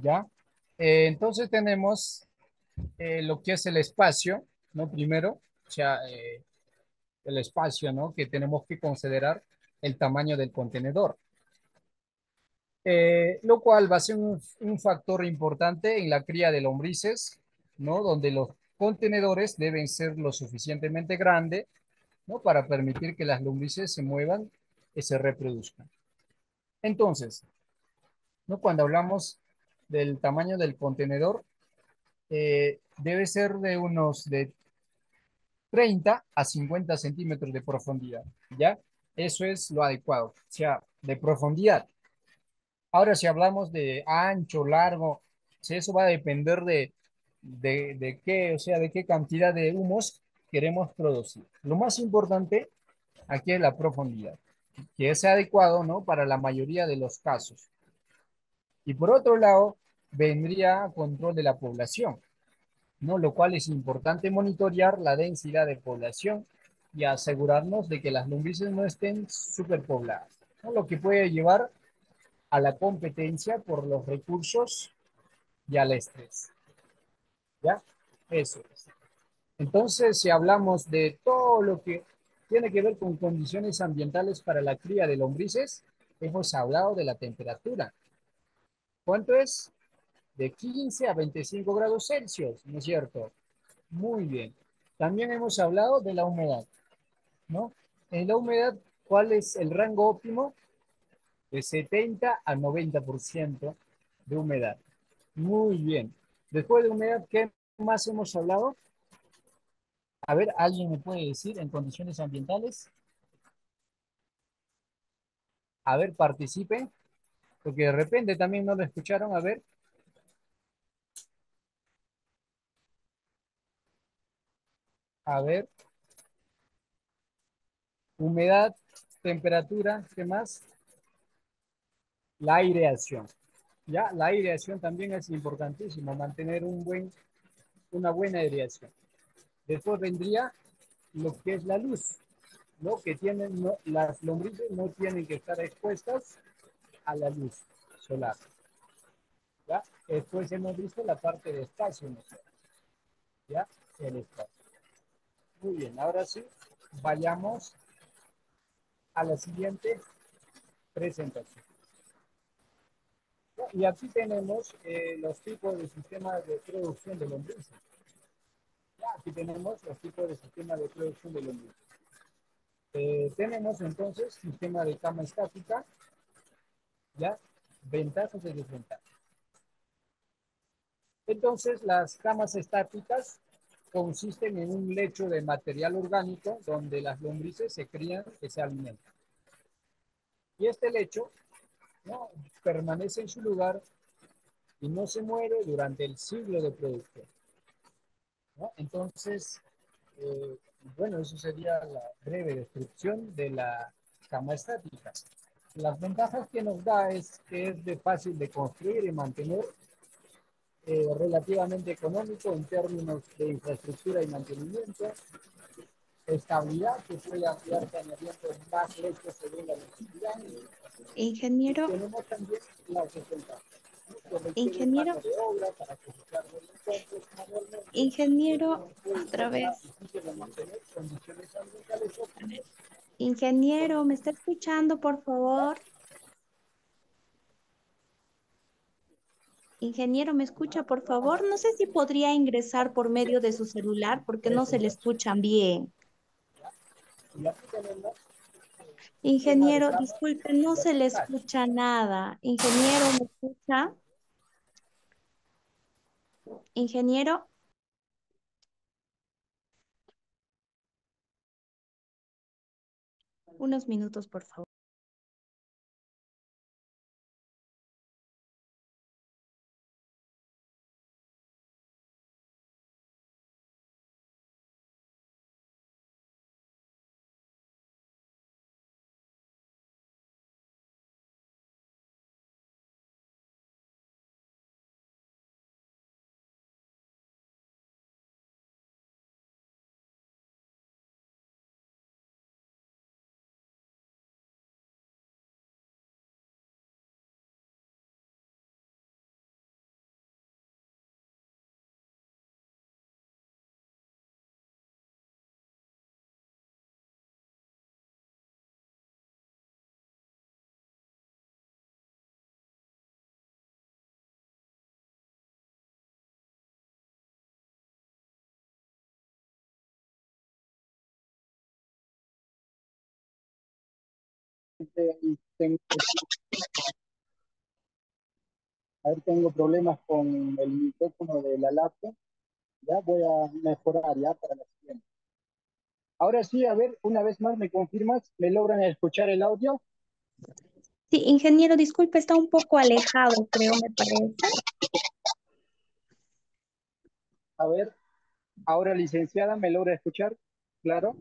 ¿ya? Entonces tenemos lo que es el espacio, ¿no? Primero, o sea, el espacio, ¿no? Que tenemos que considerar el tamaño del contenedor, lo cual va a ser un factor importante en la cría de lombrices, ¿no? Donde los contenedores deben ser lo suficientemente grandes, ¿no? Para permitir que las lombrices se muevan y se reproduzcan. Entonces, ¿no? Cuando hablamos del tamaño del contenedor, debe ser de unos de 30 a 50 centímetros de profundidad, ¿ya? Eso es lo adecuado, o sea, de profundidad. Ahora, si hablamos de ancho, largo, si eso va a depender de qué, o sea, de qué cantidad de humos queremos producir. Lo más importante aquí es la profundidad, que es adecuado, ¿no? Para la mayoría de los casos. Y por otro lado, vendría control de la población, ¿no? Lo cual es importante monitorear la densidad de población y asegurarnos de que las lombrices no estén superpobladas, ¿no? Lo que puede llevar a la competencia por los recursos y al estrés, ¿ya? Eso es. Entonces, si hablamos de todo lo que tiene que ver con condiciones ambientales para la cría de lombrices, hemos hablado de la temperatura. ¿Cuánto es? De 15 a 25 grados Celsius, ¿no es cierto? Muy bien. También hemos hablado de la humedad, ¿no? En la humedad, ¿cuál es el rango óptimo? De 70 a 90% de humedad. Muy bien. Después de humedad, ¿qué más hemos hablado? A ver, ¿alguien me puede decir en condiciones ambientales? A ver, participen, porque de repente también no lo escucharon. A ver, a ver, humedad, temperatura, ¿qué más? La aireación. Ya, la aireación también es importantísimo, mantener una buena aireación. Después vendría lo que es la luz, ¿no? Que tienen, las lombrices no tienen que estar expuestas a la luz solar, ¿ya? Después hemos visto la parte de espacio, ¿no? ¿Ya? El espacio. Muy bien, ahora sí, vayamos a la siguiente presentación. Y aquí tenemos los tipos de sistemas de producción de lombrices. Ya, aquí tenemos los tipos de sistemas de producción de lombrices. Tenemos entonces sistema de cama estática, ya, ventajas y desventajas. Entonces, las camas estáticas consisten en un lecho de material orgánico donde las lombrices se crían y se alimentan. Y este lecho, ¿no? Permanece en su lugar y no se muere durante el ciclo de producción, ¿no? Entonces, eh, bueno, eso sería la breve descripción de la cama estática. Las ventajas que nos da es que es de fácil de construir y mantener, relativamente económico en términos de infraestructura y mantenimiento, estabilidad que puede ampliarse añadiendo más lechos según la necesidad, y Ingeniero, tenemos también las desventajas, ¿no? Que requiere ingeniero, mano de obra para cosechar delincuentes manualmente, ingeniero, puede otra ser más vez. difícil de mantener condiciones ambientales óptimas. Ingeniero, ¿me está escuchando, por favor? Ingeniero, ¿me escucha, por favor? No sé si podría ingresar por medio de su celular porque no se le Presentación. escuchan bien. Y aquí tenemos sistema de Ingeniero, cama disculpe, no se le vertical. escucha nada. Ingeniero, ¿me escucha? Ingeniero, unos minutos, por favor. Y a ver, tengo problemas con el micrófono de la laptop. Ya voy a mejorar ya para la siguiente. Ahora sí, a ver, una vez más me confirmas, ¿me logran escuchar el audio? Sí, ingeniero, disculpe, está un poco alejado, creo, me parece. A ver, ahora licenciada, ¿me logra escuchar? Claro.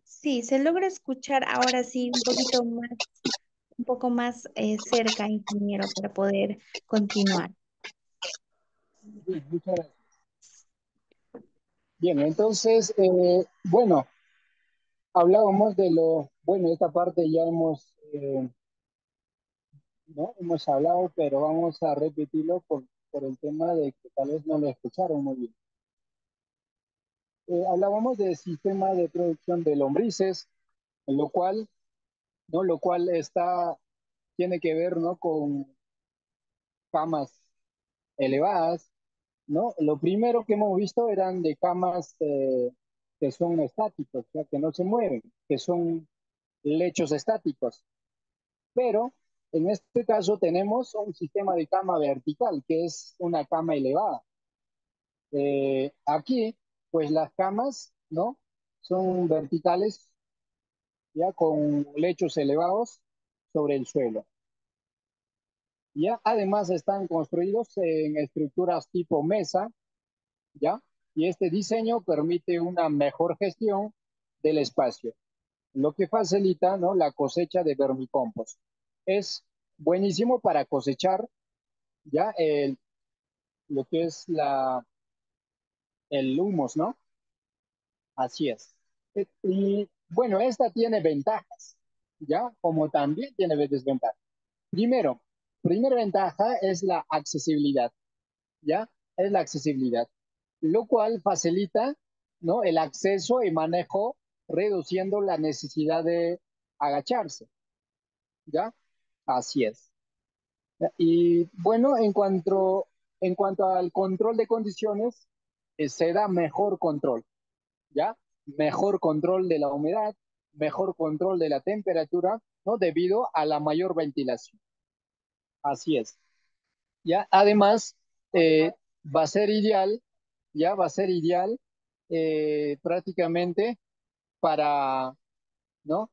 Sí, se logra escuchar ahora sí un poco más cerca, ingeniero, para poder continuar. Bien, muchas gracias. Bien, entonces, bueno, hablábamos de lo, bueno, esta parte ya ¿no? Hemos hablado, pero vamos a repetirlo por el tema de que tal vez no lo escucharon muy bien. Hablábamos del sistema de producción de lombrices, en lo cual, ¿no? Lo cual tiene que ver, ¿no? Con camas elevadas, ¿no? Lo primero que hemos visto eran de camas que son estáticos, o sea, que no se mueven, que son lechos estáticos. Pero en este caso tenemos un sistema de cama vertical, que es una cama elevada. Aquí, pues las camas, ¿no? Son verticales, ya con lechos elevados sobre el suelo. Ya además están construidos en estructuras tipo mesa, ¿ya? Y este diseño permite una mejor gestión del espacio, lo que facilita, ¿no? La cosecha de vermicompost. Es buenísimo para cosechar ya lo que es el humus, ¿no? Así es. Y bueno, esta tiene ventajas, ¿ya? Como también tiene desventajas. Primero, primera ventaja es la accesibilidad, ¿ya? Es la accesibilidad, lo cual facilita, ¿no? El acceso y manejo, reduciendo la necesidad de agacharse, ¿ya? Así es. Y bueno, en cuanto al control de condiciones, se da mejor control, ¿ya? Mejor control de la humedad, mejor control de la temperatura, ¿no? Debido a la mayor ventilación. Así es. ¿Ya? Además, va a ser ideal, ya va a ser ideal prácticamente para, ¿no?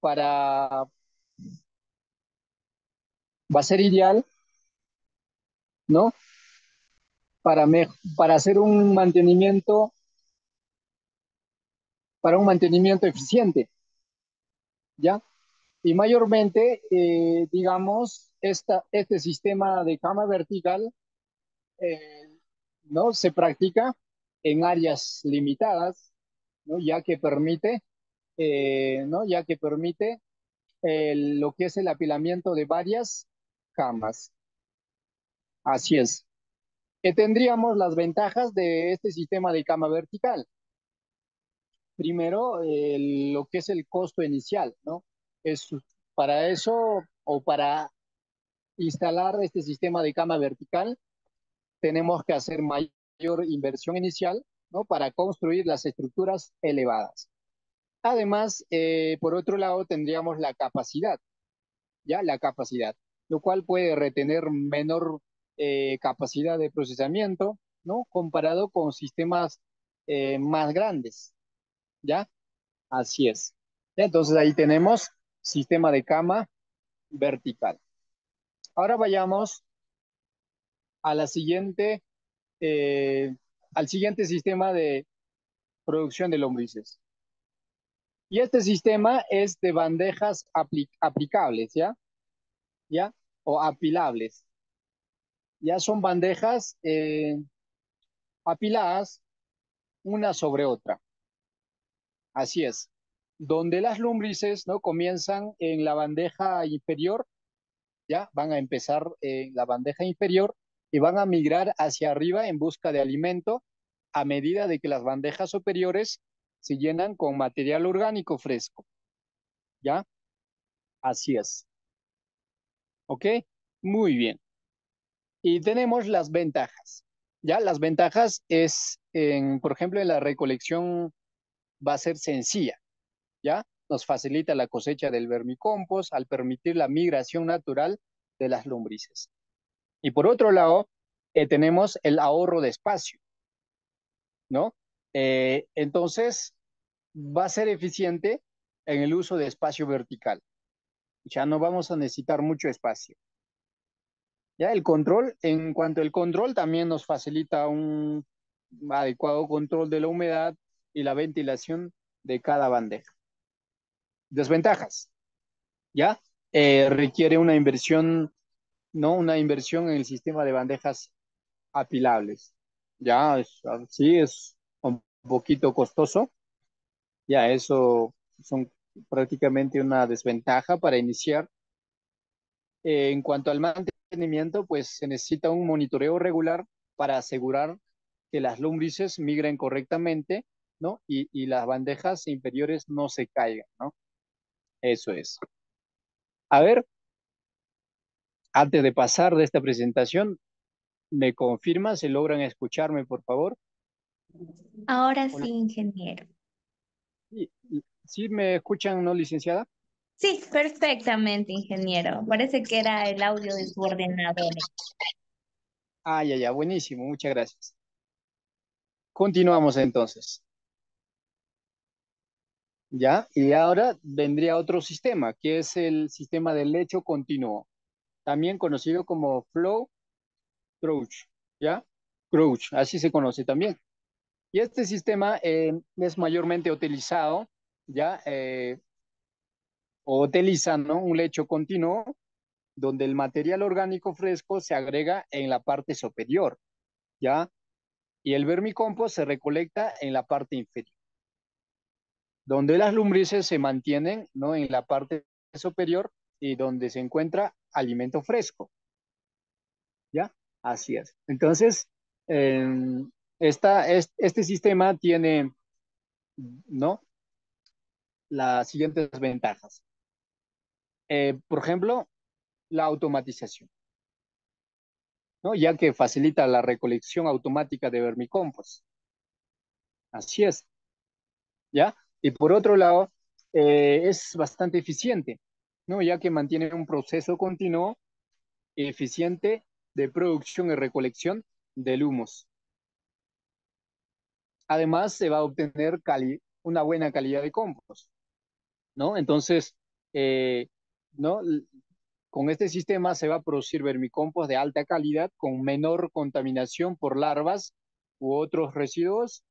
Para, va a ser ideal, ¿no? Para, para hacer para un mantenimiento eficiente, ¿ya? Y mayormente, digamos, este sistema de cama vertical, eh, ¿no? Se practica en áreas limitadas, ¿no? ¿No? Ya que permite lo que es el apilamiento de varias camas. Así es. Tendríamos las ventajas de este sistema de cama vertical. Primero, lo que es el costo inicial, ¿no? Es para eso o para instalar este sistema de cama vertical, tenemos que hacer mayor inversión inicial, ¿no? Para construir las estructuras elevadas. Además, por otro lado, tendríamos la capacidad, ¿ya? La capacidad, lo cual puede retener menor capacidad de procesamiento, ¿no? Comparado con sistemas más grandes, ¿ya? Así es. Entonces ahí tenemos sistema de cama vertical. Ahora vayamos a la siguiente, eh, al siguiente sistema de producción de lombrices. Y este sistema es de bandejas aplicables, ¿ya? ¿Ya? O apilables. Ya son bandejas apiladas una sobre otra. Así es. Donde las lombrices, ¿no? Comienzan en la bandeja inferior, ¿ya? Van a empezar en la bandeja inferior y van a migrar hacia arriba en busca de alimento a medida de que las bandejas superiores se llenan con material orgánico fresco, ¿ya? Así es. ¿Ok? Muy bien. Y tenemos las ventajas. Ya, las ventajas es, por ejemplo, en la recolección va a ser sencilla, ¿ya? nos facilita la cosecha del vermicompost al permitir la migración natural de las lombrices. Y por otro lado, tenemos el ahorro de espacio, ¿no? Entonces, va a ser eficiente en el uso de espacio vertical. Ya no vamos a necesitar mucho espacio. Ya el control, en cuanto al control, también nos facilita un adecuado control de la humedad y la ventilación de cada bandeja. Desventajas, ¿ya? Requiere una inversión, ¿no? Una inversión en el sistema de bandejas apilables. Ya, sí, es un poquito costoso. Ya, eso son prácticamente una desventaja para iniciar. En cuanto al mantenimiento, pues se necesita un monitoreo regular para asegurar que las lombrices migren correctamente, ¿no? Y las bandejas inferiores no se caigan, ¿no? Eso es. A ver, antes de pasar de esta presentación, ¿me confirma si logran escucharme, por favor? Ahora Hola. sí, ingeniero. ¿Sí me escuchan, no, licenciada? Sí, perfectamente, ingeniero. Parece que era el audio de su ordenador. Ah, ya, ya, buenísimo, muchas gracias. Continuamos entonces, ¿ya? Y ahora vendría otro sistema, que es el sistema de lecho continuo, también conocido como flow crouch, ¿ya? Crouch, así se conoce también. Y este sistema es mayormente utilizado, ¿ya? O utiliza, ¿no? Un lecho continuo donde el material orgánico fresco se agrega en la parte superior, ¿ya? Y el vermicompost se recolecta en la parte inferior, donde las lombrices se mantienen, ¿no? En la parte superior y donde se encuentra alimento fresco, ¿ya? Así es. Entonces, eh, este sistema tiene, ¿no? Las siguientes ventajas. Por ejemplo, la automatización, ¿no? Ya que facilita la recolección automática de vermicompost. Así es, ¿ya? Y por otro lado, es bastante eficiente, ¿no? Ya que mantiene un proceso continuo y eficiente de producción y recolección del humus. Además, se va a obtener una buena calidad de compost, ¿no? Entonces, eh, ¿no? Con este sistema se va a producir vermicompost de alta calidad con menor contaminación por larvas u otros residuos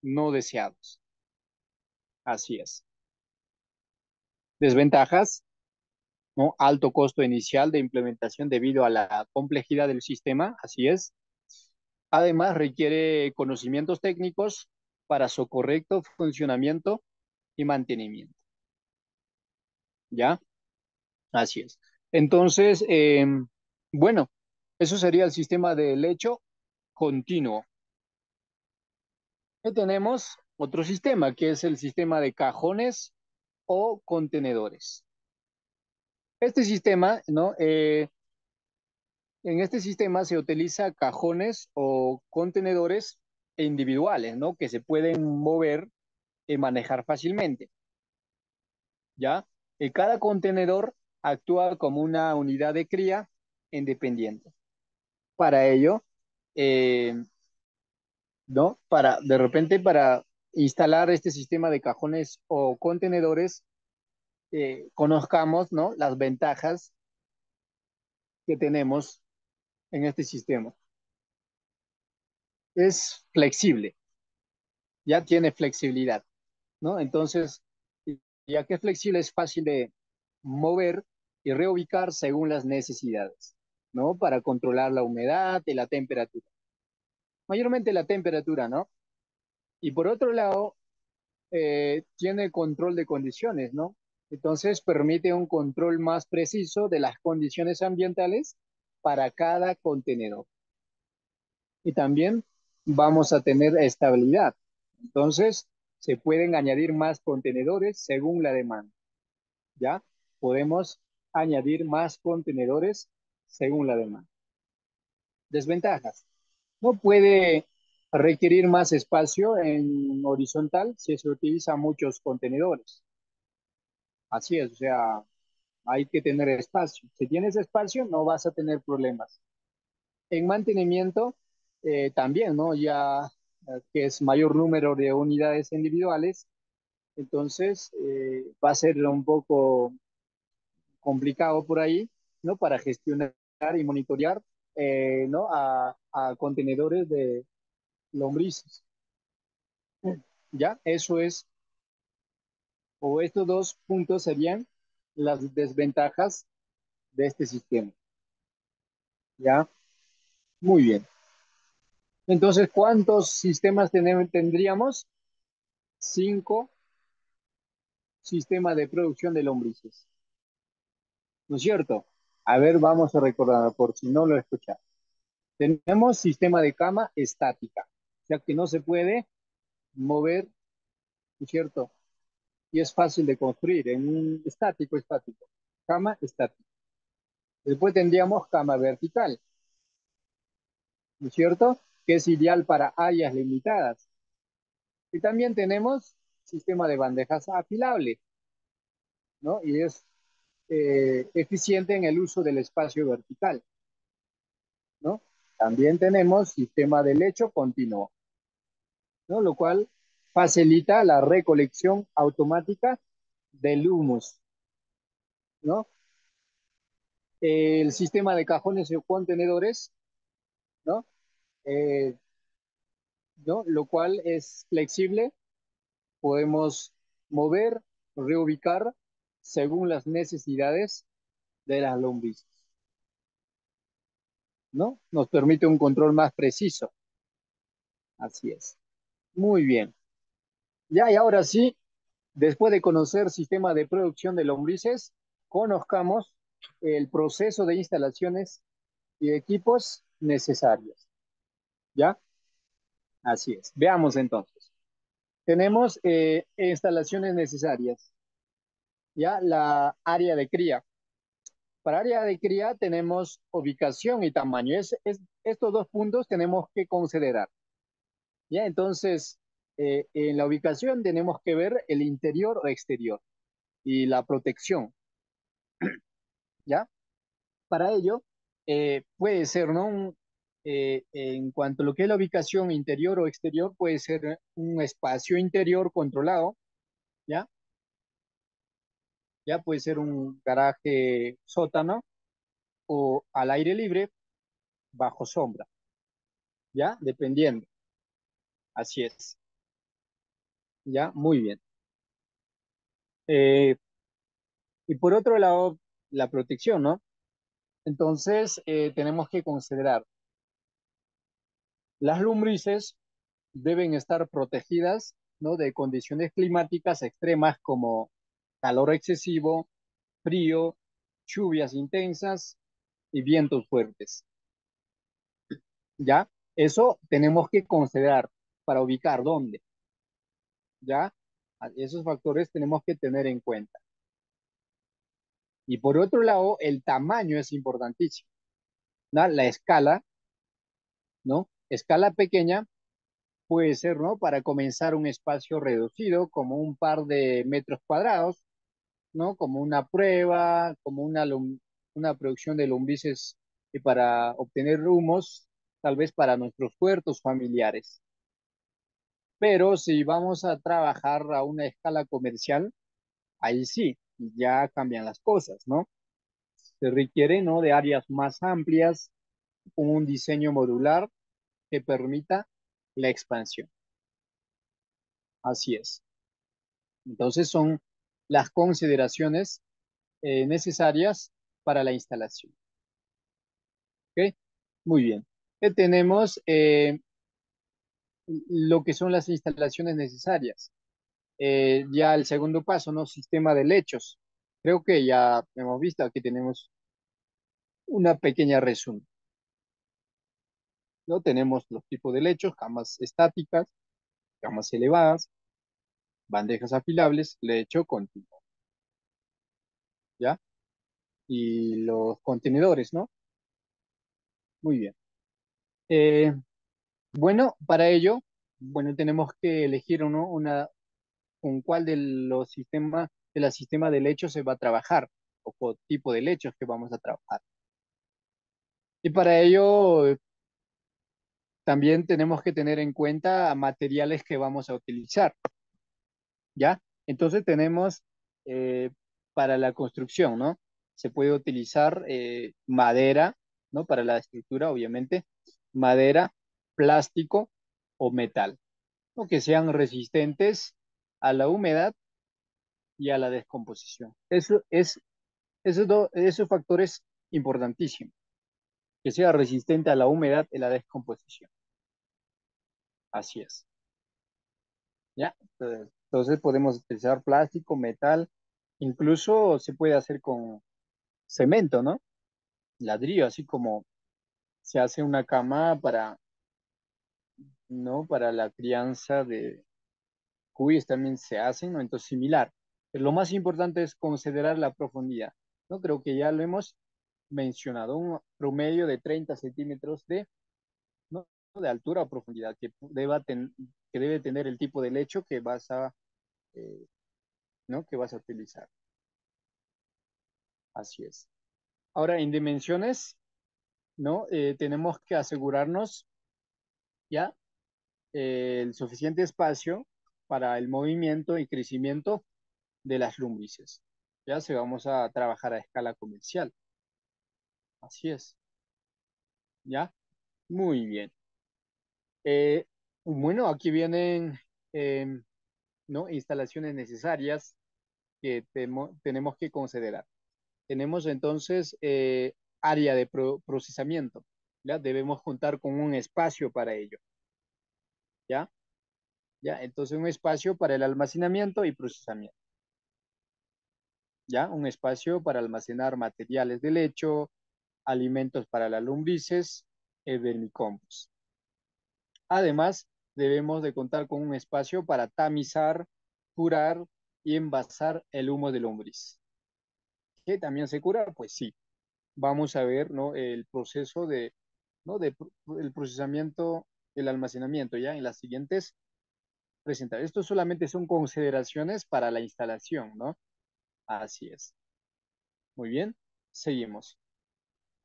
no deseados. Así es. Desventajas, ¿no? Alto costo inicial de implementación debido a la complejidad del sistema, así es. Además, requiere conocimientos técnicos para su correcto funcionamiento y mantenimiento, ¿ya? Así es. Entonces, bueno, eso sería el sistema de lecho continuo. Y tenemos otro sistema, que es el sistema de cajones o contenedores. Este sistema, ¿no? En este sistema se utiliza cajones o contenedores individuales, ¿no? Que se pueden mover y manejar fácilmente, ¿ya? Cada contenedor actúa como una unidad de cría independiente. Para ello, eh, ¿no? De repente, para instalar este sistema de cajones o contenedores, conozcamos, ¿no? Las ventajas que tenemos en este sistema. Es flexible, ya tiene flexibilidad, ¿no? Entonces, ya que es flexible, es fácil de mover y reubicar según las necesidades, ¿no? Para controlar la humedad y la temperatura. Mayormente la temperatura, ¿no? Y por otro lado, tiene control de condiciones, ¿no? Entonces permite un control más preciso de las condiciones ambientales para cada contenedor. Y también vamos a tener estabilidad. Entonces, se pueden añadir más contenedores según la demanda, ¿ya? Podemos añadir más contenedores según la demanda. Desventajas. No puede requerir más espacio en horizontal si se utiliza muchos contenedores. Así es, o sea, hay que tener espacio. Si tienes espacio, no vas a tener problemas. En mantenimiento, también, ¿no? Ya que es mayor número de unidades individuales, entonces va a ser un poco complicado por ahí, ¿no? Para gestionar y monitorear, ¿no? A contenedores de lombrices. ¿Ya? Eso es, o estos dos puntos serían las desventajas de este sistema. ¿Ya? Muy bien. Entonces, ¿cuántos sistemas tendríamos? 5 sistemas de producción de lombrices. ¿No es cierto? A ver, vamos a recordar por si no lo escuchado. Tenemos sistema de cama estática, o sea que no se puede mover, ¿no es cierto? Y es fácil de construir en un estático, estático. Cama estática. Después tendríamos cama vertical, ¿no es cierto? Que es ideal para áreas limitadas. Y también tenemos sistema de bandejas apilables, ¿no? Y es eficiente en el uso del espacio vertical, ¿no? También tenemos sistema de lecho continuo, ¿no? Lo cual facilita la recolección automática del humus, ¿no? El sistema de cajones o contenedores, ¿no? Eh, ¿No? Lo cual es flexible, podemos mover, reubicar según las necesidades de las lombrices, ¿no? Nos permite un control más preciso. Así es. Muy bien. Ya, y ahora sí, después de conocer sistema de producción de lombrices, conozcamos el proceso de instalaciones y equipos necesarios. ¿Ya? Así es. Veamos entonces. Tenemos instalaciones necesarias. ¿Ya? La área de cría. Para área de cría tenemos ubicación y tamaño. Estos dos puntos tenemos que considerar. ¿Ya? Entonces, en la ubicación tenemos que ver el interior o exterior y la protección. ¿Ya? Para ello, puede ser, ¿no? En cuanto a lo que es la ubicación interior o exterior, puede ser un espacio interior controlado, ¿ya? Ya puede ser un garaje sótano o al aire libre bajo sombra, ¿ya? Dependiendo. Así es, ¿ya? Muy bien. Eh, y por otro lado, la protección, ¿no? Entonces, tenemos que considerar las lombrices deben estar protegidas, ¿no? De condiciones climáticas extremas como calor excesivo, frío, lluvias intensas y vientos fuertes. ¿Ya? Eso tenemos que considerar para ubicar dónde, ¿ya? Esos factores tenemos que tener en cuenta. Y por otro lado, el tamaño es importantísimo, ¿no? La escala, ¿no? Escala pequeña puede ser, ¿no? Para comenzar un espacio reducido, como un par de metros cuadrados, ¿no? Como una prueba, como una producción de lombrices para obtener humos, tal vez para nuestros huertos familiares. Pero si vamos a trabajar a una escala comercial, ahí sí, ya cambian las cosas, ¿no? Se requiere, ¿no? De áreas más amplias, con un diseño modular que permita la expansión. Así es. Entonces son las consideraciones necesarias para la instalación. ¿Ok? Muy bien. Tenemos lo que son las instalaciones necesarias. Ya el segundo paso, ¿no? Sistema de lechos. Creo que ya hemos visto, aquí tenemos una pequeña resumen, ¿no? Tenemos los tipos de lechos, camas estáticas, camas elevadas, bandejas apilables, lecho continuo, ¿ya? Y los contenedores, ¿no? Muy bien. Eh, bueno, para ello, bueno, tenemos que elegir, ¿no? Con cuál de los sistemas del sistema de lecho se va a trabajar o qué tipo de lechos que vamos a trabajar. Y para ello también tenemos que tener en cuenta materiales que vamos a utilizar, ¿ya? Entonces tenemos eh, para la construcción, ¿no? Se puede utilizar madera, ¿no? Para la estructura, obviamente, madera, plástico o metal, ¿no? Que sean resistentes a la humedad y a la descomposición. Esos factores importantísimos, que sea resistente a la humedad y la descomposición. Así es. ¿Ya? Entonces podemos utilizar plástico, metal, incluso se puede hacer con cemento, ¿no? Ladrillo, así como se hace una cama para, ¿no? Para la crianza de cuyes también se hacen, ¿no? Entonces similar. Pero lo más importante es considerar la profundidad, ¿no? Creo que ya lo hemos mencionado, un promedio de 30 centímetros de, ¿no? De altura o profundidad que debe tener el tipo de lecho que eh, ¿no? Que vas a utilizar. Así es. Ahora, en dimensiones, ¿no? Tenemos que asegurarnos ya el suficiente espacio para el movimiento y crecimiento de las lombrices. Ya se vamos a trabajar a escala comercial. Así es. ¿Ya? Muy bien. Eh, bueno, aquí vienen, eh, ¿no? Instalaciones necesarias que tenemos que considerar. Tenemos entonces área de procesamiento. ¿Ya? Debemos contar con un espacio para ello. ¿Ya? ¿Ya? Entonces un espacio para el almacenamiento y procesamiento. ¿Ya? Un espacio para almacenar materiales de lecho, alimentos para las lombrices, el vermicompost. Además, debemos de contar con un espacio para tamizar, curar y envasar el humo de lombriz. ¿Que también se cura? Pues sí. Vamos a ver, ¿no? El proceso de, ¿no? El procesamiento, el almacenamiento, ¿ya? En las siguientes presentaciones. Esto solamente son consideraciones para la instalación, ¿no? Así es. Muy bien, seguimos.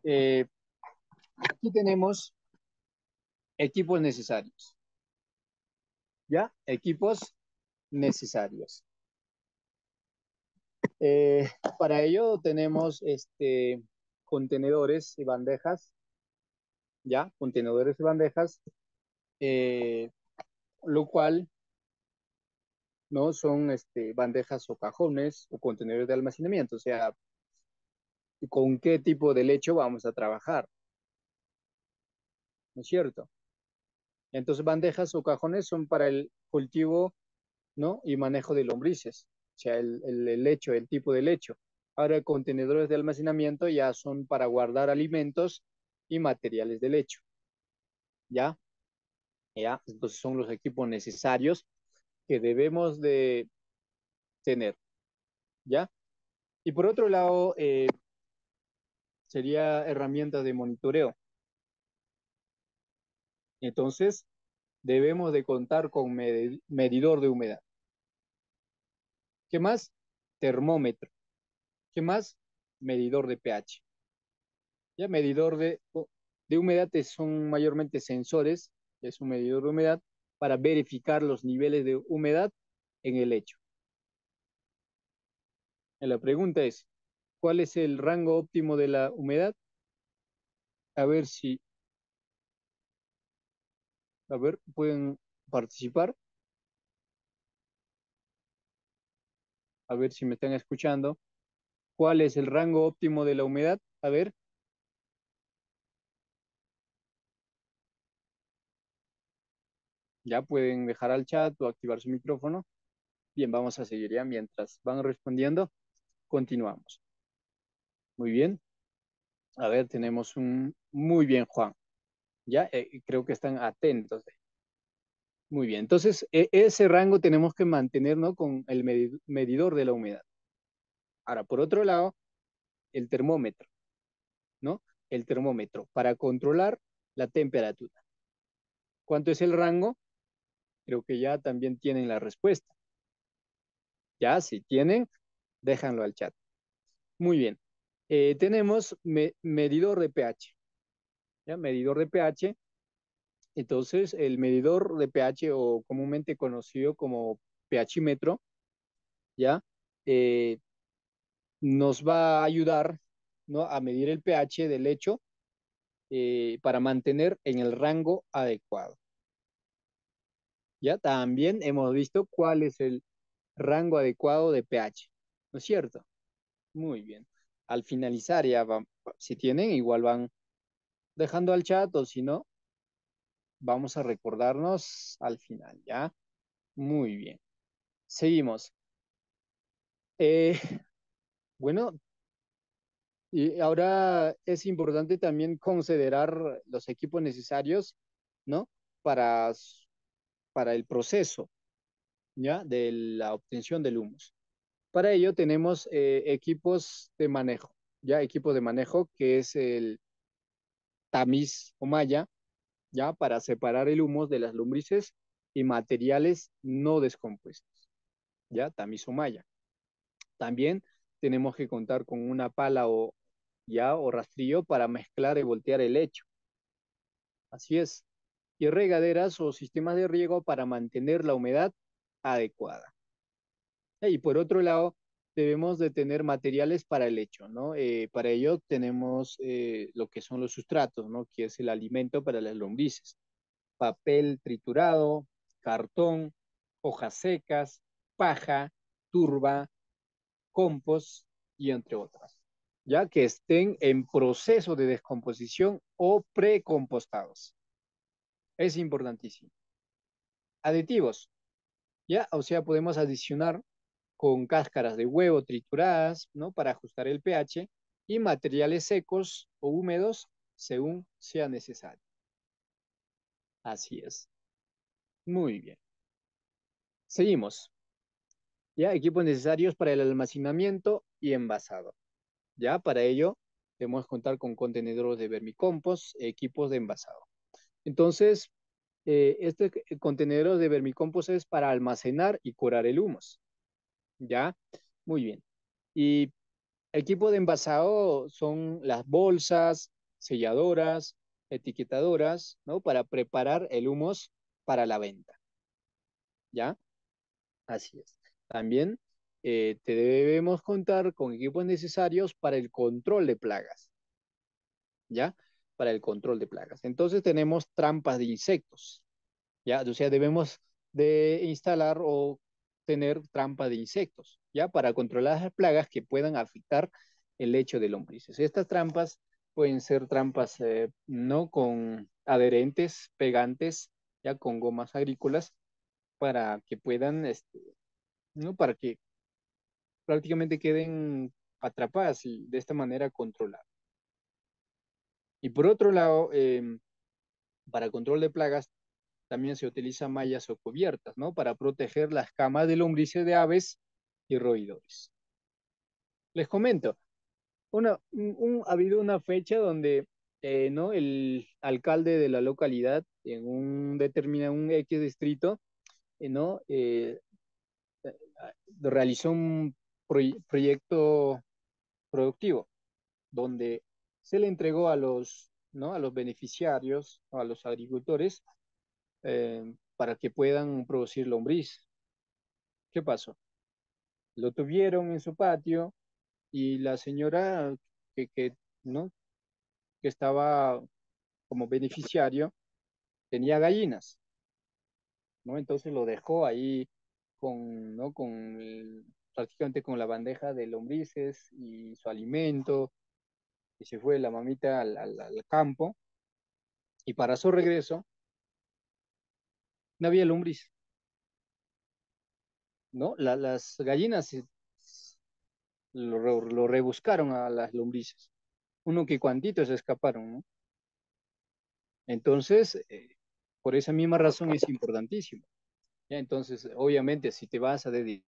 Eh, Aquí tenemos equipos necesarios, ¿ya? Equipos necesarios. Eh, para ello tenemos contenedores y bandejas, ¿ya? Contenedores y bandejas, eh, lo cual no son bandejas o cajones o contenedores de almacenamiento, o sea, con qué tipo de lecho vamos a trabajar, ¿no es cierto? Entonces, bandejas o cajones son para el cultivo, ¿no? Y manejo de lombrices, o sea, el lecho, el tipo de lecho. Ahora, contenedores de almacenamiento ya son para guardar alimentos y materiales de lecho, ¿ya? ¿Ya? Entonces son los equipos necesarios que debemos de tener, ¿ya? Y por otro lado, sería herramientas de monitoreo. Entonces, debemos de contar con medidor de humedad. ¿Qué más? Termómetro. ¿Qué más? Medidor de pH. Ya medidor de humedad son mayormente sensores, es un medidor de humedad para verificar los niveles de humedad en el lecho. Y la pregunta es, ¿cuál es el rango óptimo de la humedad? A ver si, a ver, pueden participar, a ver si me están escuchando. ¿Cuál es el rango óptimo de la humedad? A ver, ya pueden dejar al chat o activar su micrófono. Bien, vamos a seguir ya mientras van respondiendo. Continuamos. Muy bien. A ver, tenemos un muy bien, Juan. Ya, creo que están atentos. Muy bien. Entonces, ese rango tenemos que mantenernos con el medidor de la humedad. Ahora, por otro lado, el termómetro, ¿no? El termómetro para controlar la temperatura. ¿Cuánto es el rango? Creo que ya también tienen la respuesta. Ya, si tienen, Déjanlo al chat. Muy bien. Tenemos medidor de pH. ¿Ya? Medidor de pH. Entonces, el medidor de pH, o comúnmente conocido como pHímetro, ¿ya? Eh, nos va a ayudar, ¿no?, a medir el pH del lecho para mantener en el rango adecuado. Ya también hemos visto cuál es el rango adecuado de pH, ¿no es cierto? Muy bien. Al finalizar ya si tienen, igual van dejando al chat, o si no, vamos a recordarnos al final, ¿ya? Muy bien. Seguimos. Eh, bueno, y ahora es importante también considerar los equipos necesarios, ¿no? Para, para el proceso, ¿ya? De la obtención del humus. Para ello tenemos equipos de manejo, ¿ya? Equipos de manejo que es el tamiz o malla, ¿ya? Para separar el humus de las lombrices y materiales no descompuestos, ¿ya? Tamiz o malla. También tenemos que contar con una pala o rastrillo para mezclar y voltear el lecho. Así es. Y regaderas o sistemas de riego para mantener la humedad adecuada. Y por otro lado, debemos de tener materiales para el lecho, ¿no? Para ello tenemos lo que son los sustratos, ¿no? Que es el alimento para las lombrices. Papel triturado, cartón, hojas secas, paja, turba, compost y entre otras, ya que estén en proceso de descomposición o precompostados. Es importantísimo. Aditivos, ya, o sea, podemos adicionar con cáscaras de huevo trituradas, ¿no? Para ajustar el pH y materiales secos o húmedos según sea necesario. Así es. Muy bien. Seguimos. Ya, equipos necesarios para el almacenamiento y envasado. Ya, para ello debemos contar con contenedores de vermicompost, equipos de envasado. Entonces, este contenedor de vermicompost es para almacenar y curar el humus. ¿Ya? Muy bien. Y equipo de envasado son las bolsas, selladoras, etiquetadoras, ¿no? Para preparar el humus para la venta. ¿Ya? Así es. También te debemos contar con equipos necesarios para el control de plagas. ¿Ya? Para el control de plagas. Entonces tenemos trampas de insectos. ¿Ya? O sea, debemos de instalar o tener trampa de insectos, ¿ya? Para controlar las plagas que puedan afectar el lecho de lombrices. Estas trampas pueden ser trampas no con adherentes, pegantes, ya con gomas agrícolas, para que puedan, no, para que prácticamente queden atrapadas y de esta manera controlar. Y por otro lado, para control de plagas, también se utiliza mallas o cubiertas, ¿no? Para proteger las camas de lombrices de aves y roedores. Les comento, ha habido una fecha donde ¿no? El alcalde de la localidad en un X distrito, ¿no? Realizó un proyecto productivo donde se le entregó a ¿no? A los beneficiarios, a los agricultores, para que puedan producir lombriz. ¿Qué pasó? Lo tuvieron en su patio y la señora ¿no? que estaba como beneficiario tenía gallinas, ¿no? Entonces lo dejó ahí ¿no? Prácticamente con la bandeja de lombrices y su alimento, y se fue la mamita al campo, y para su regreso no había lombriz, ¿no? Las gallinas lo rebuscaron a las lombrices, uno que cuantitos se escaparon, ¿no? Entonces, por esa misma razón es importantísimo. ¿Ya? Entonces, obviamente, si te vas a dedicar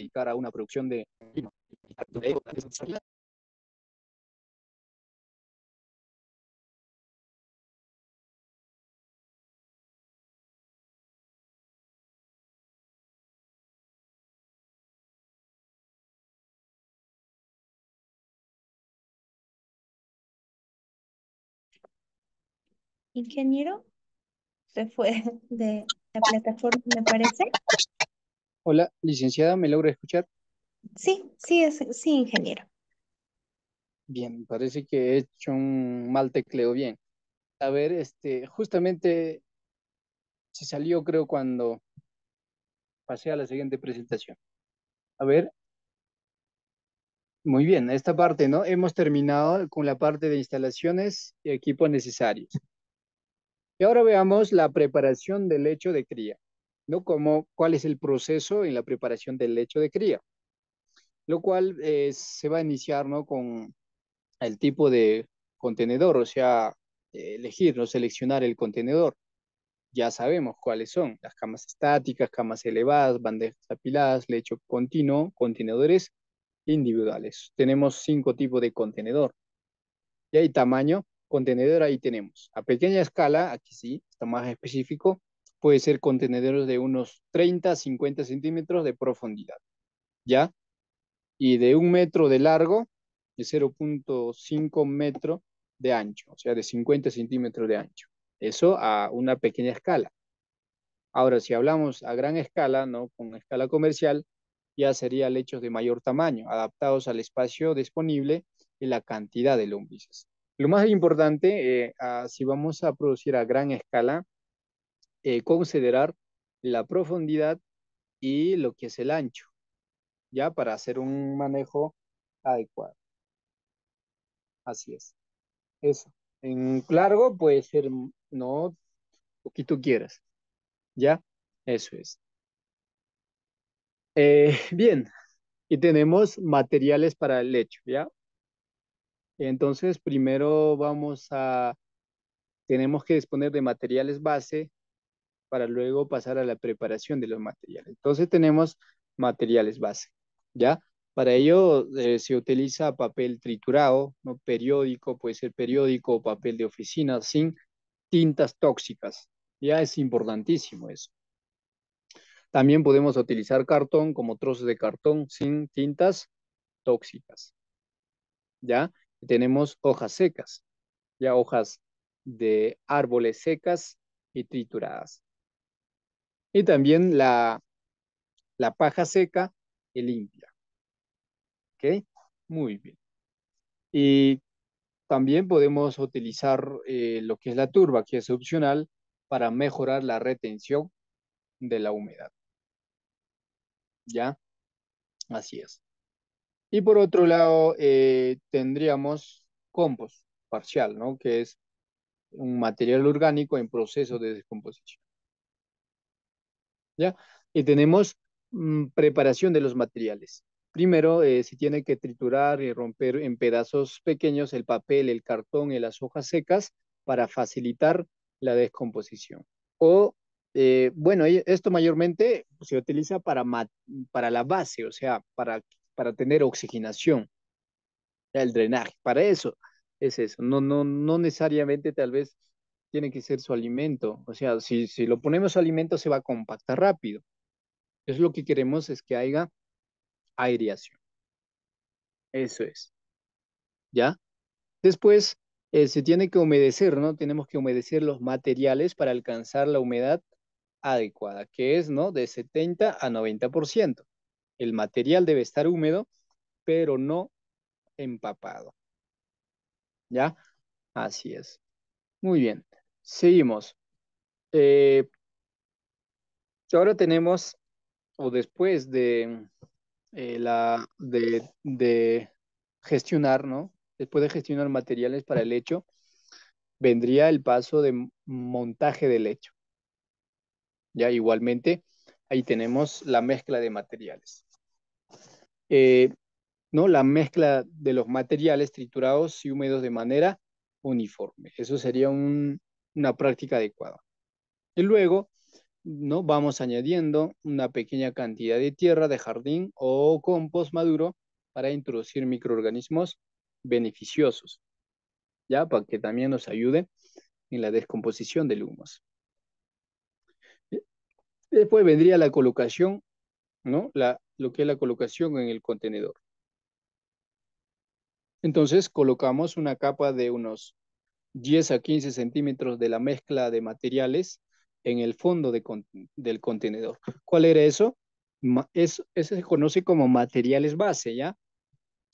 dedicar a una producción de vino. Ingeniero, se fue de la plataforma, me parece. Hola, licenciada, ¿me logra escuchar? Sí, sí, ingeniero. Bien, parece que he hecho un mal tecleo. Bien. A ver, justamente se salió, creo, cuando pasé a la siguiente presentación. A ver, muy bien, esta parte, ¿no? Hemos terminado con la parte de instalaciones y equipos necesarios. Y ahora veamos la preparación del lecho de cría, ¿no? ¿Cuál es el proceso en la preparación del lecho de cría? Lo cual se va a iniciar, ¿no? Con el tipo de contenedor, o sea, elegir, ¿no? Seleccionar el contenedor. Ya sabemos cuáles son: las camas estáticas, camas elevadas, bandejas apiladas, lecho continuo, contenedores individuales. Tenemos 5 tipos de contenedor. Y hay tamaño, contenedor ahí tenemos. A pequeña escala, aquí sí, está más específico, puede ser contenedores de unos 30 a 50 centímetros de profundidad, ¿ya? Y de 1 metro de largo, de 0,5 metro de ancho, o sea, de 50 centímetros de ancho. Eso a una pequeña escala. Ahora, si hablamos a gran escala, ¿no? Con escala comercial, ya sería lechos de mayor tamaño, adaptados al espacio disponible y la cantidad de lombrices. Lo más importante, si vamos a producir a gran escala, considerar la profundidad y lo que es el ancho, ya para hacer un manejo adecuado. Así es. Eso. En largo puede ser, no, lo que tú quieras, ¿ya? Eso es. Bien, y tenemos materiales para el lecho, ¿ya? Entonces, primero tenemos que disponer de materiales base para luego pasar a la preparación de los materiales. Entonces, tenemos materiales base, ¿ya? Para ello se utiliza papel triturado, ¿no? Periódico, puede ser periódico o papel de oficina sin tintas tóxicas. Ya es importantísimo eso. También podemos utilizar cartón como trozos de cartón sin tintas tóxicas. ¿Ya? Tenemos hojas secas, ya hojas de árboles secas y trituradas. Y también la paja seca y limpia. ¿Ok? Muy bien. Y también podemos utilizar lo que es la turba, que es opcional para mejorar la retención de la humedad. ¿Ya? Así es. Y por otro lado, tendríamos compost parcial, ¿no? Que es un material orgánico en proceso de descomposición. ¿Ya? Y tenemos preparación de los materiales. Primero, se tiene que triturar y romper en pedazos pequeños el papel, el cartón y las hojas secas para facilitar la descomposición. O, bueno, esto mayormente se utiliza para la base, o sea, para tener oxigenación, el drenaje. Para eso es eso. No necesariamente tal vez tiene que ser su alimento. O sea, si lo ponemos su alimento se va a compactar rápido. Es lo que queremos es que haya aireación. Eso es. ¿Ya? Después se tiene que humedecer, ¿no? Tenemos que humedecer los materiales para alcanzar la humedad adecuada, que es, ¿no? De 70 a 90%. El material debe estar húmedo, pero no empapado. ¿Ya? Así es. Muy bien. Seguimos. Eh, ahora tenemos, o después de gestionar, ¿no? Después de gestionar materiales para el hecho, vendría el paso de montaje del hecho. Ya igualmente, ahí tenemos la mezcla de materiales. Eh, ¿No? La mezcla de los materiales triturados y húmedos de manera uniforme. Eso sería una práctica adecuada. Y luego ¿no? Vamos añadiendo una pequeña cantidad de tierra de jardín o compost maduro para introducir microorganismos beneficiosos, ¿ya? Para que también nos ayude en la descomposición del humus. Después vendría la colocación, ¿no? Lo que es la colocación en el contenedor. Entonces colocamos una capa de unos 10 a 15 centímetros de la mezcla de materiales en el fondo del contenedor. ¿Cuál era eso? Ese se conoce como materiales base, ¿ya?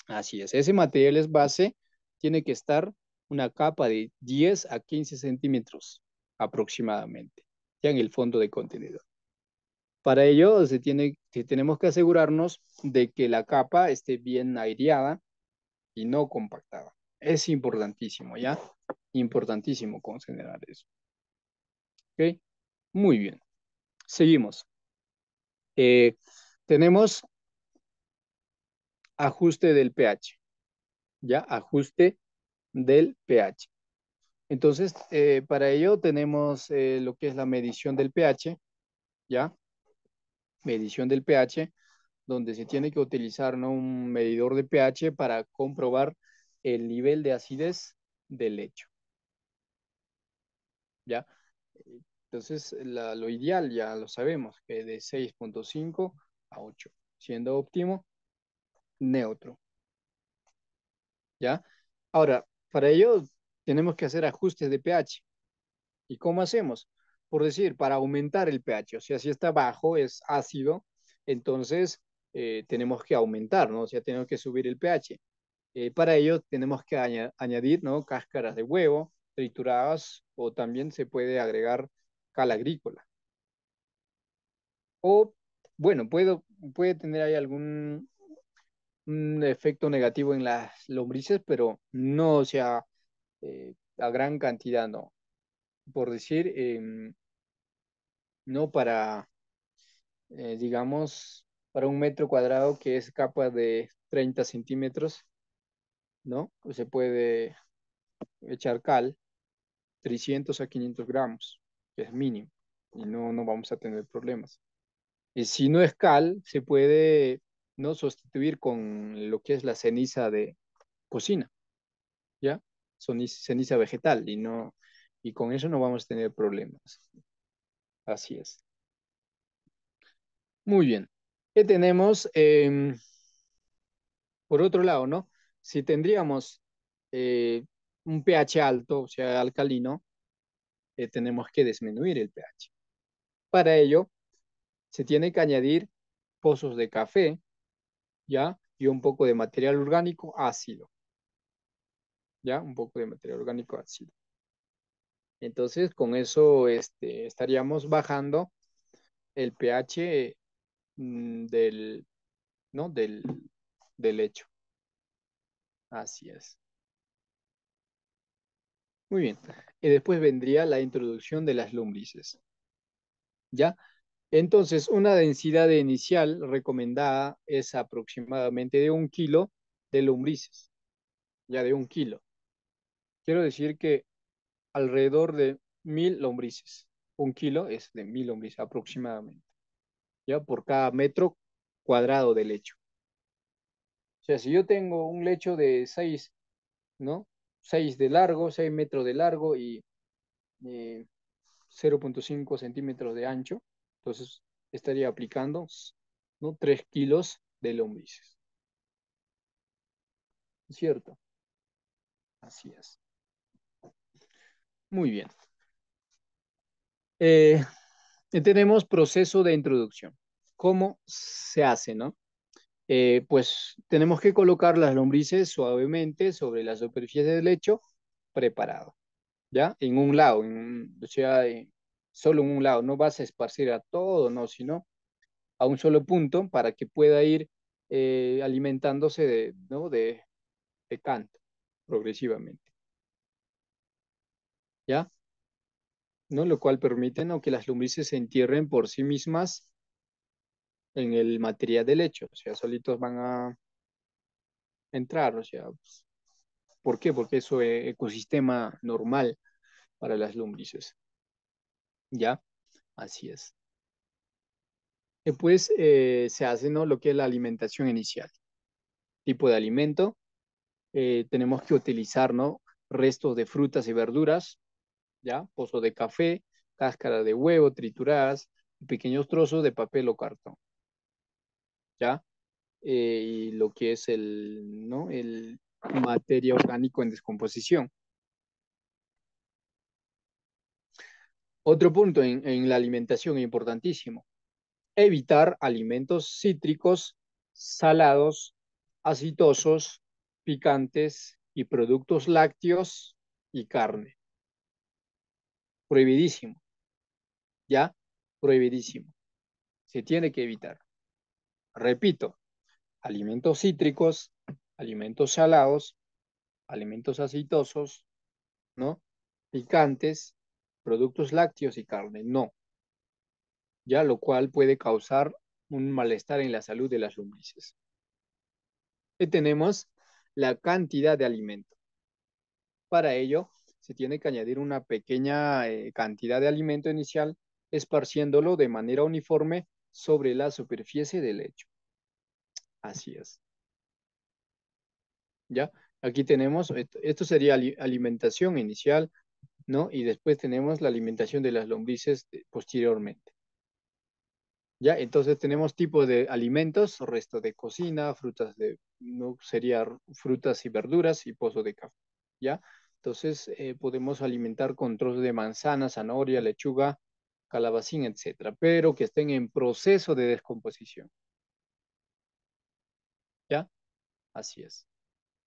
Así es, ese materiales base tiene que estar una capa de 10 a 15 centímetros aproximadamente, ya en el fondo del contenedor. Para ello, tenemos que asegurarnos de que la capa esté bien aireada y no compactada. Es importantísimo, ¿ya? Importantísimo considerar eso. ¿Ok? Muy bien. Seguimos. Eh, tenemos ajuste del pH, ¿ya? Ajuste del pH. Entonces, para ello tenemos lo que es la medición del pH, ¿ya? Medición del pH, donde se tiene que utilizar, ¿no? Un medidor de pH para comprobar el nivel de acidez del lecho, ¿ya? Entonces, lo ideal ya lo sabemos, que de 6.5 a 8, siendo óptimo, neutro, ¿ya? Ahora, para ello tenemos que hacer ajustes de pH. ¿Y cómo hacemos? Por decir, para aumentar el pH, o sea, si está bajo, es ácido, entonces tenemos que aumentar, ¿no? O sea, tenemos que subir el pH. Para ello tenemos que añadir, ¿no? Cáscaras de huevo trituradas o también se puede agregar cal agrícola. O, bueno, puede tener ahí algún un efecto negativo en las lombrices, pero no, o sea, a gran cantidad, no. Por decir, no para, digamos, para un metro cuadrado que es capa de 30 centímetros, ¿no? Pues se puede echar cal 300 a 500 gramos, que es mínimo, y no vamos a tener problemas. Y si no es cal, se puede no sustituir con lo que es la ceniza de cocina, ¿ya? Ceniza vegetal y con eso no vamos a tener problemas. Así es. Muy bien. ¿Qué tenemos? Por otro lado, ¿no? Si tendríamos eh, un pH alto, o sea, alcalino, tenemos que disminuir el pH. Para ello, se tiene que añadir pozos de café, ¿ya? Y un poco de material orgánico ácido, ¿ya? Un poco de material orgánico ácido. Entonces, con eso estaríamos bajando el pH del, ¿no? Del lecho. Así es. Muy bien. Y después vendría la introducción de las lombrices, ¿ya? Entonces, una densidad inicial recomendada es aproximadamente de 1 kilo de lombrices, ya de 1 kilo. Quiero decir que alrededor de 1000 lombrices. 1 kilo es de 1000 lombrices aproximadamente, ya por cada metro cuadrado de lecho. O sea, si yo tengo un lecho de 6, ¿no? 6 de largo, 6 metros de largo y 0.5 centímetros de ancho, entonces estaría aplicando, ¿no? 3 kilos de lombrices, ¿cierto? Así es. Muy bien. Eh, tenemos proceso de introducción. ¿Cómo se hace, no? Pues tenemos que colocar las lombrices suavemente sobre la superficie del lecho preparado, ¿ya? En un lado, o sea, solo en un lado. No vas a esparcir a todo, no, sino a un solo punto para que pueda ir alimentándose ¿no? de canto progresivamente, ¿ya? ¿No? Lo cual permite, ¿no? que las lombrices se entierren por sí mismas en el material del lecho, o sea, solitos van a entrar, o sea, pues, ¿por qué? Porque eso es ecosistema normal para las lombrices, ¿ya? Así es. Después se hace, ¿no?, lo que es la alimentación inicial. Tipo de alimento, tenemos que utilizar, ¿no?, restos de frutas y verduras, ¿ya? Pozo de café, cáscara de huevo trituradas, y pequeños trozos de papel o cartón, ¿ya? Y lo que es el, ¿no?, el materia orgánico en descomposición. Otro punto en la alimentación importantísimo: evitar alimentos cítricos, salados, aceitosos, picantes y productos lácteos y carne. Prohibidísimo, ¿ya? Prohibidísimo. Se tiene que evitar. Repito, alimentos cítricos, alimentos salados, alimentos aceitosos, ¿no? Picantes, productos lácteos y carne, no. Ya, lo cual puede causar un malestar en la salud de las lombrices. Y tenemos la cantidad de alimento. Para ello, se tiene que añadir una pequeña cantidad de alimento inicial, esparciéndolo de manera uniforme sobre la superficie del lecho. Así es. ¿Ya? Aquí tenemos, esto sería alimentación inicial, ¿no? Y después tenemos la alimentación de las lombrices posteriormente. ¿Ya? Entonces tenemos tipos de alimentos: resto de cocina, frutas de, no sería frutas y verduras y pozo de café. ¿Ya? Entonces podemos alimentar con trozos de manzana, zanahoria, lechuga, calabacín, etcétera, pero que estén en proceso de descomposición. ¿Ya? Así es.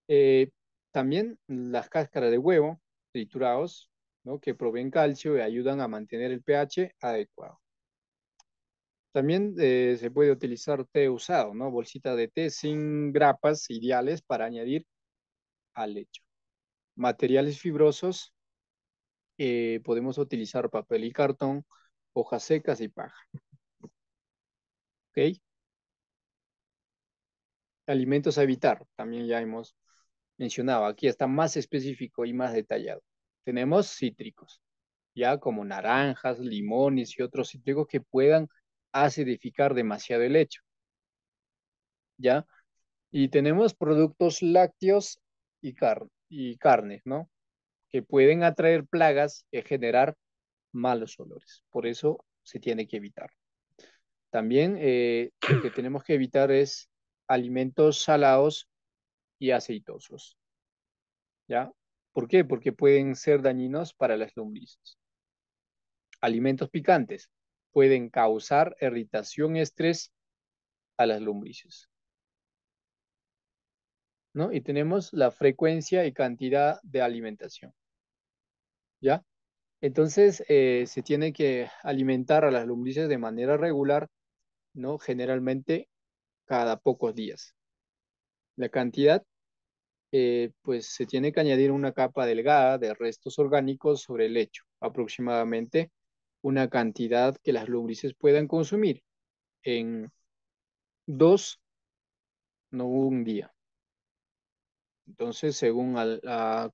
Eh, También las cáscaras de huevo triturados, ¿no?, que proveen calcio y ayudan a mantener el pH adecuado. También se puede utilizar té usado, ¿no? Bolsita de té sin grapas, ideales para añadir al lecho. Materiales fibrosos, podemos utilizar papel y cartón, hojas secas y paja. ¿Ok? Alimentos a evitar, también ya hemos mencionado. Aquí está más específico y más detallado. Tenemos cítricos, ya como naranjas, limones y otros cítricos que puedan acidificar demasiado el lecho, ¿ya? Y tenemos productos lácteos y carnes, ¿no?, que pueden atraer plagas y generar malos olores. Por eso se tiene que evitar. También lo que tenemos que evitar es alimentos salados y aceitosos, ¿ya? ¿Por qué? Porque pueden ser dañinos para las lombrices. Alimentos picantes pueden causar irritación y estrés a las lombrices, ¿no? Y tenemos la frecuencia y cantidad de alimentación, ¿ya? Entonces, se tiene que alimentar a las lombrices de manera regular, ¿no? Generalmente cada pocos días. La cantidad, pues se tiene que añadir una capa delgada de restos orgánicos sobre el lecho, aproximadamente una cantidad que las lombrices puedan consumir en dos, no un día. Entonces, según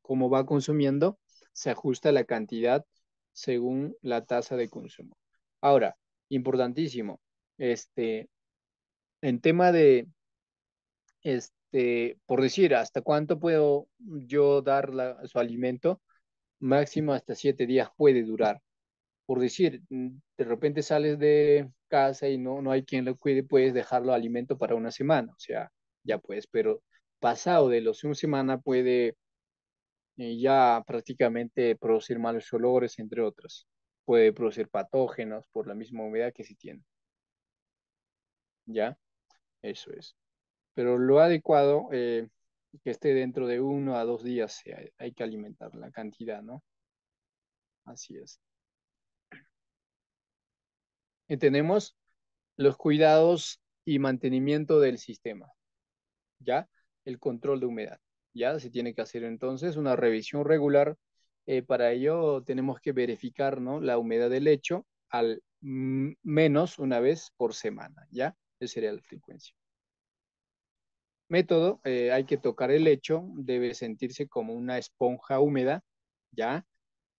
cómo va consumiendo, se ajusta la cantidad según la tasa de consumo. Ahora, importantísimo, en tema de, por decir, ¿hasta cuánto puedo yo dar su alimento? Máximo hasta 7 días puede durar. Por decir, de repente sales de casa y no hay quien lo cuide, puedes dejarlo alimento para una semana, o sea, ya puedes, pero pasado de los una semana puede ya prácticamente producir malos olores, entre otros. Puede producir patógenos por la misma humedad que se tiene. ¿Ya? Eso es. Pero lo adecuado, que esté dentro de 1 a 2 días, hay que alimentar la cantidad, ¿no? Así es. Y tenemos los cuidados y mantenimiento del sistema, ¿ya? El control de humedad, ¿ya? Se tiene que hacer entonces una revisión regular. Para ello tenemos que verificar, ¿no?, la humedad del lecho al menos una vez por semana, ¿ya? Esa sería la frecuencia. Método: hay que tocar el lecho, debe sentirse como una esponja húmeda, ¿ya?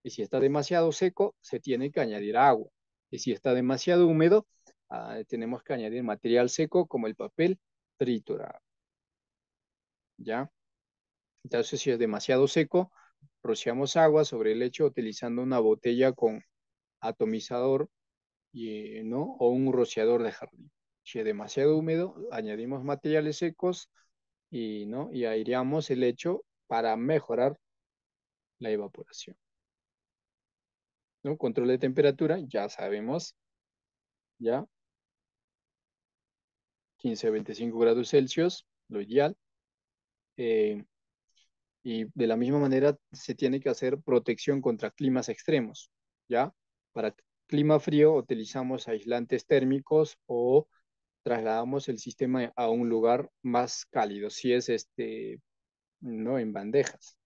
Y si está demasiado seco, se tiene que añadir agua, Y si está demasiado húmedo, tenemos que añadir material seco como el papel triturado, ¿ya? Entonces, si es demasiado seco, rociamos agua sobre el lecho utilizando una botella con atomizador ¿no? O un rociador de jardín. Si es demasiado húmedo, añadimos materiales secos ¿no? Y aireamos el lecho para mejorar la evaporación, ¿no? Control de temperatura, ya sabemos, ya 15 a 25 grados Celsius, lo ideal. Eh, y de la misma manera se tiene que hacer protección contra climas extremos, ¿ya? Para clima frío utilizamos aislantes térmicos o trasladamos el sistema a un lugar más cálido, si es no en bandejas,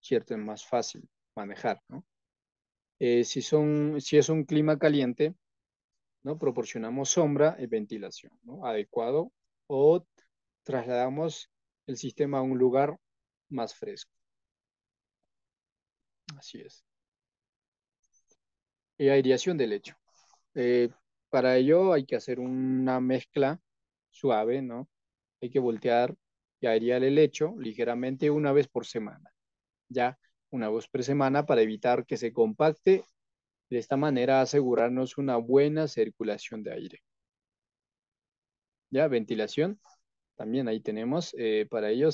¿cierto? Es más fácil manejar, ¿no? Si es un clima caliente, ¿no? Proporcionamos sombra y ventilación, ¿no? Adecuado o trasladamos el sistema a un lugar más fresco. Así es. Y aireación del lecho. Eh, para ello hay que hacer una mezcla suave, ¿no? Hay que voltear y airear el lecho ligeramente una vez por semana. Ya una vez por semana para evitar que se compacte. De esta manera asegurarnos una buena circulación de aire. Ya, ventilación. También ahí tenemos, para ello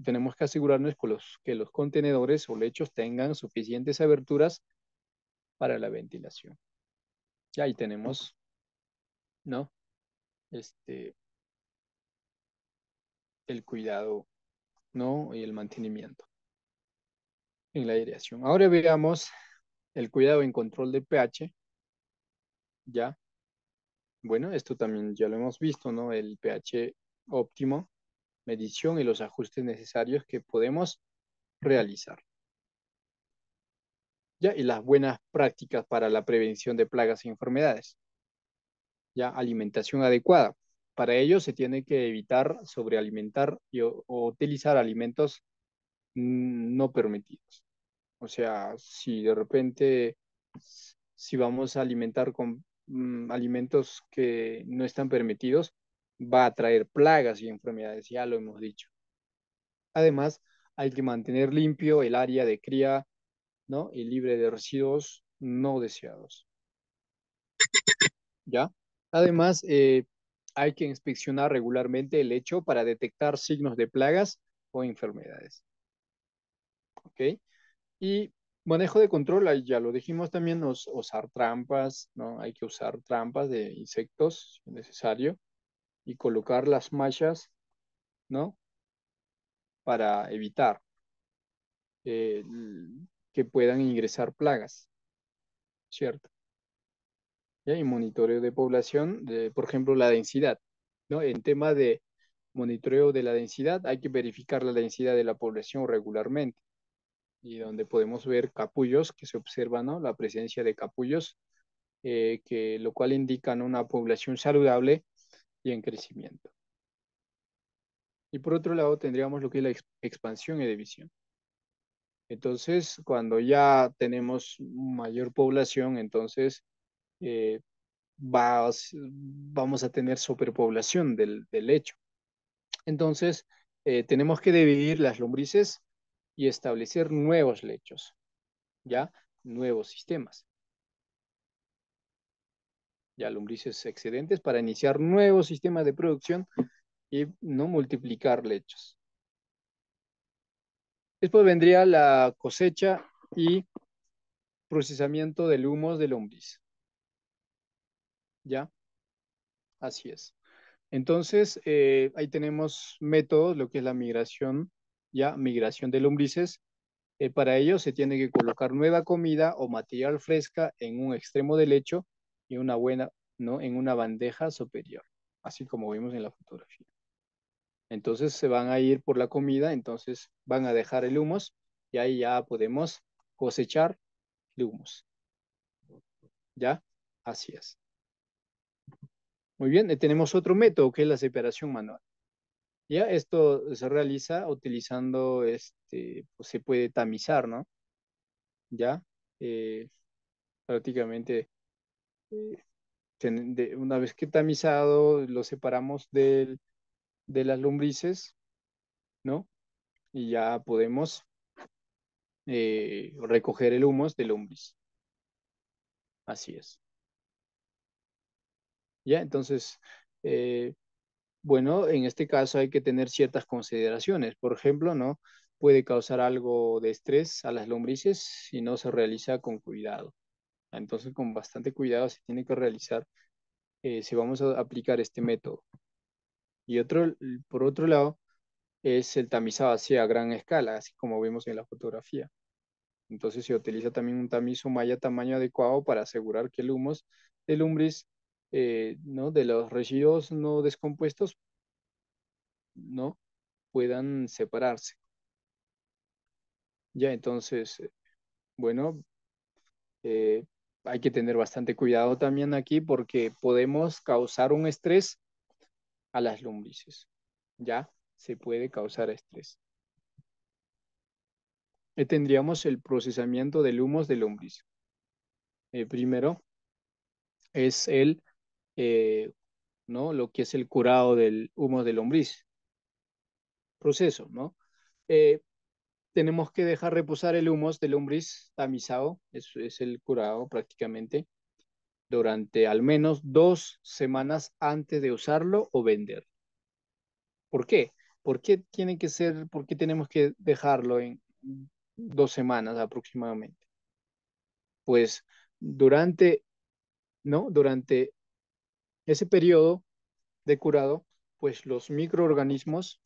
tenemos que asegurarnos que los contenedores o lechos tengan suficientes aberturas para la ventilación. Ya ahí tenemos, ¿no? Este, el cuidado, ¿no? Y el mantenimiento en la aireación. Ahora veamos el cuidado en control de pH, ¿ya? Bueno, esto también ya lo hemos visto, ¿no? El pH óptimo, medición y los ajustes necesarios que podemos realizar. ¿Ya? Y las buenas prácticas para la prevención de plagas y enfermedades. ¿Ya? Alimentación adecuada. Para ello se tiene que evitar sobrealimentar o utilizar alimentos no permitidos. O sea, si de repente, si vamos a alimentar con alimentos que no están permitidos, va a traer plagas y enfermedades, ya lo hemos dicho. Además, hay que mantener limpio el área de cría, ¿no? Y libre de residuos no deseados, ¿ya? Además, hay que inspeccionar regularmente el lecho para detectar signos de plagas o enfermedades, ¿ok? Y manejo de control, ahí ya lo dijimos también, usar trampas, ¿no? Hay que usar trampas de insectos, si es necesario, y colocar las mallas, ¿no? Para evitar eh, que puedan ingresar plagas, ¿cierto? ¿Ya? Y monitoreo de población, por ejemplo, la densidad, ¿no? En tema de monitoreo de la densidad, hay que verificar la densidad de la población regularmente y donde podemos ver capullos que se observan, ¿no? La presencia de capullos, lo cual indican una población saludable y en crecimiento. Y por otro lado, tendríamos lo que es la expansión y división. Entonces, cuando ya tenemos mayor población, entonces eh, vamos a tener superpoblación del lecho. Entonces, tenemos que dividir las lombrices y establecer nuevos lechos, ¿ya? Nuevos sistemas, ya lombrices excedentes para iniciar nuevos sistemas de producción y no multiplicar lechos. Después vendría la cosecha y procesamiento del humus de lombriz, ¿ya? Así es. Entonces, ahí tenemos métodos, lo que es la migración, ya, migración de lombrices. Para ello se tiene que colocar nueva comida o material fresca en un extremo del lecho y una buena, ¿no? En una bandeja superior, así como vemos en la fotografía. Entonces se van a ir por la comida, entonces van a dejar el humus y ahí ya podemos cosechar el humus. ¿Ya? Así es. Muy bien, tenemos otro método que es la separación manual. Ya, esto se realiza utilizando, pues se puede tamizar, ¿no? Ya, prácticamente una vez que tamizado, lo separamos de las lombrices, ¿no? Y ya podemos recoger el humus de lombriz. Así es. Ya, entonces, eh, bueno, en este caso hay que tener ciertas consideraciones. Por ejemplo, ¿no? Puede causar algo de estrés a las lombrices si no se realiza con cuidado. Entonces, con bastante cuidado se tiene que realizar si vamos a aplicar este método. Y por otro lado, es el tamizado así a gran escala, así como vemos en la fotografía. Entonces se utiliza también un tamizo malla tamaño adecuado para asegurar que el humus de lombriz, ¿no? De los residuos no descompuestos, ¿no? Puedan separarse. Ya, entonces, bueno, eh, hay que tener bastante cuidado también aquí porque podemos causar un estrés a las lombrices. Ya, se puede causar estrés. Tendríamos el procesamiento del humus de lombriz. Primero es eh, ¿no? Lo que es el curado del humus de lombriz. Proceso, ¿no? Eh, Tenemos que dejar reposar el humus de lombriz tamizado, eso es el curado prácticamente, durante al menos 2 semanas antes de usarlo o vender. ¿Por qué? ¿Por qué tenemos que dejarlo en 2 semanas aproximadamente? Pues durante, ¿no? Durante ese periodo de curado, pues los microorganismos,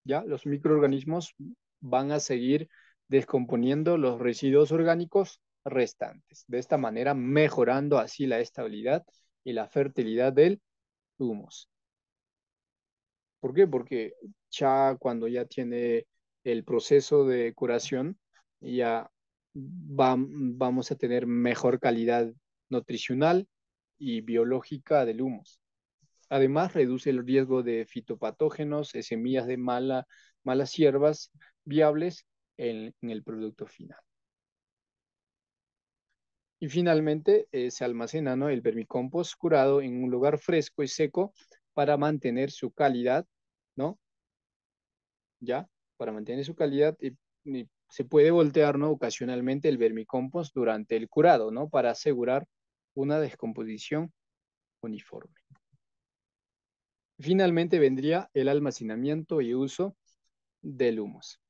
¿ya? Los microorganismos van a seguir descomponiendo los residuos orgánicos restantes. De esta manera, mejorando así la estabilidad y la fertilidad del humus. ¿Por qué? Porque ya cuando ya tiene el proceso de curación, ya vamos a tener mejor calidad nutricional y biológica del humus. Además, reduce el riesgo de fitopatógenos, semillas de malas hierbas viables en el producto final. Y finalmente, se almacena, ¿no? El vermicompost curado en un lugar fresco y seco para mantener su calidad, ¿no? ¿Ya? Para mantener su calidad y se puede voltear, ¿no? Ocasionalmente el vermicompost durante el curado, ¿no? Para asegurar una descomposición uniforme. Finalmente vendría el almacenamiento y uso del humus.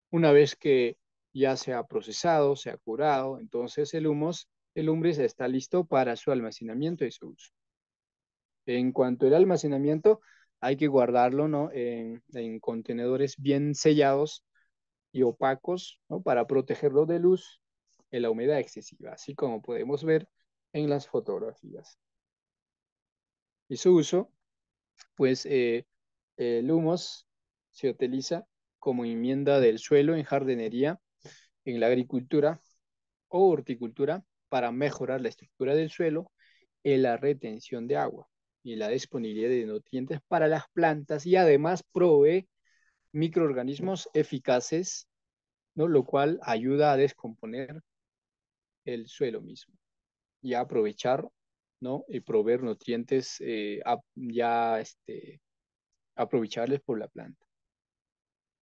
Una vez que ya se ha procesado, se ha curado, entonces el lombriz está listo para su almacenamiento y su uso. En cuanto al almacenamiento, hay que guardarlo, ¿no? En contenedores bien sellados y opacos, ¿no? Para protegerlo de luz y la humedad excesiva, así como podemos ver en las fotografías. Y su uso, pues el humus se utiliza como enmienda del suelo en jardinería, en la agricultura o horticultura para mejorar la estructura del suelo y la retención de agua y la disponibilidad de nutrientes para las plantas y además provee microorganismos eficaces, ¿no? Lo cual ayuda a descomponer el suelo mismo y a aprovechar, ¿no? Y proveer nutrientes ya aprovechables por la planta.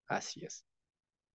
Así es.